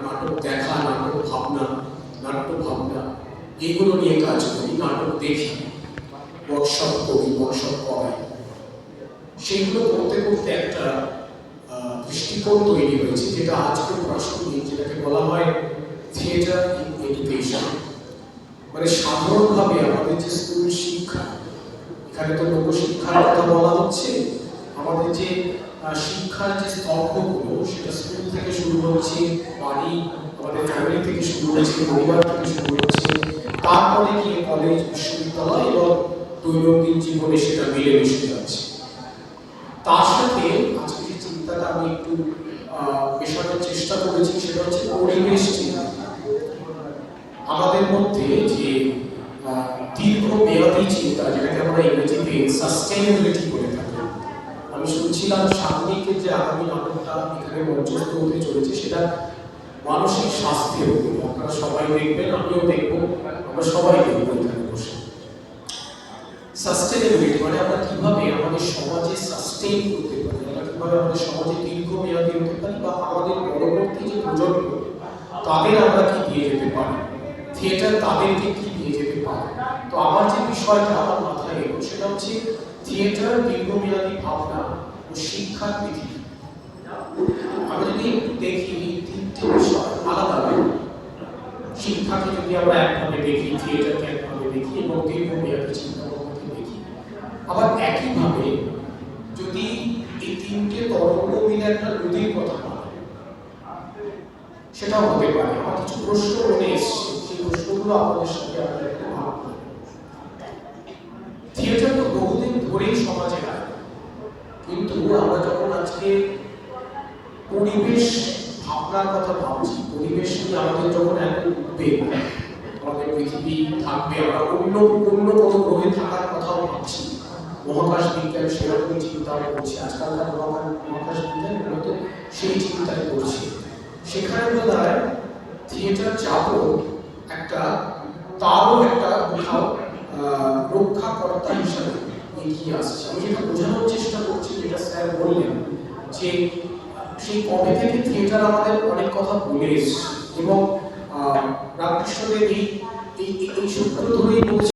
নাটক দেখা, নাটক ভাবনা, নাট্য ভাবনা এইগুলো নিয়ে কাজ করি, নাটক দেখি, ওয়ার্কশপ করি, ওয়ার্কশপ করাই। সেইগুলো করতে করতে একটা দৃষ্টিকোণ তৈরি হয়েছে, যেটা আজকের প্রাসঙ্গিক, যেটাকে বলা হয় থিয়েটার ইন এডুকেশন। মানে সাধারণভাবে আমাদের যে স্কুল শিক্ষা, এখানে তো লোকশিক্ষার কথা বলা হচ্ছে, আমাদের যে শিক্ষার যে স্তম্ভগুলো, সেটা স্কুল থেকে শুরু হচ্ছে, বাড়ি, আমাদের ফ্যামিলি থেকে শুরু হচ্ছে, পরিবার থেকে শুরু হচ্ছে, তারপরে গিয়ে কলেজ, বিশ্ববিদ্যালয় এবং দৈনন্দিন জীবনে সেটা মিলেমিশে যাচ্ছে। তার সাথে আজকে যে চিন্তাটা আমি একটু মেশানোর চেষ্টা করেছি, সেটা হচ্ছে পরিবেশ চিন্তা। আমাদের মধ্যে যে দীর্ঘমেয়াদী চিন্তা, যেটাকে আমরা ইংরেজিতে সাস্টেইনেবিলিটি বলে থাকি। আমি শুনছিলাম সাময়িকের যে আগামী নাটকটা এখানে মঞ্চস্থ হতে চলেছে, সেটা মানসিক স্বাস্থ্যের উপরে। আপনারা সবাই দেখবেন, আমিও দেখবো, আমরা সবাই দেখবো এখানে বসে। সাস্টেইনেবিলিটি মানে আমরা কিভাবে আমাদের সমাজে সাস্টেইন করতে পারি, আমরা কিভাবে আমাদের সমাজে দীর্ঘমেয়াদী হতে পারি, বা আমাদের পরবর্তী যে প্রজন্ম, তাদের আমরা কি দিয়ে যেতে পারি, থিয়েটার তাদেরকে কি দিয়ে যেতে পারে। তো আমার যে বিষয়টা আমার মাথায় এলো, সেটা হচ্ছে থিয়েটার, দীর্ঘমেয়াদী ভাবনা ও শিক্ষার পৃথিবী। আমরা যদি একটু দেখি এই তিনটে বিষয় আলাদা আলাদা। শিক্ষাকে যদি আমরা একভাবে দেখি, থিয়েটারকে একভাবে দেখি, এবং দীর্ঘমেয়াদী চিন্তা ভাবনাকে দেখি, আবার একইভাবে যদি এই তিনটে তরঙ্গ মিলে একটা নদীর কথা বলে, সেটাও হতে পারে। আমার কিছু প্রশ্ন মনে এসছে, সেই প্রশ্নগুলো আপনাদের সাথে আমরা একটু ভাববো। থিয়েটার তো বহুদিন ধরেই সমাজে আছে, কিন্তু আমরা যখন আজকে পরিবেশ ভাবনার কথা ভাবছি, পরিবেশ নিয়ে আমাদের যখন এত উদ্বেগ, আমাদের পৃথিবী থাকবে, আমরা অন্য কোনো গ্রহে থাকার কথাও ভাবছি, মহাকাশ বিজ্ঞান সেরকমই চিন্তা করছে, আজকালকার মহাকাশ বিজ্ঞান মূলত সেই চিন্তায় করছে। সেখানে বোধহয় থিয়েটার যাপন একটা, তারও একটা কোথাও রক্ষাকর্তা হিসাবে এগিয়ে আসছে। আমি যেটা বোঝানোর চেষ্টা করছি, যেটা স্যার বললেন, যে সেই কবে থেকে থিয়েটার আমাদের অনেক কথা বলে এসছে, এবং রামকৃষ্ণদেব এই সূত্র ধরেই বলছে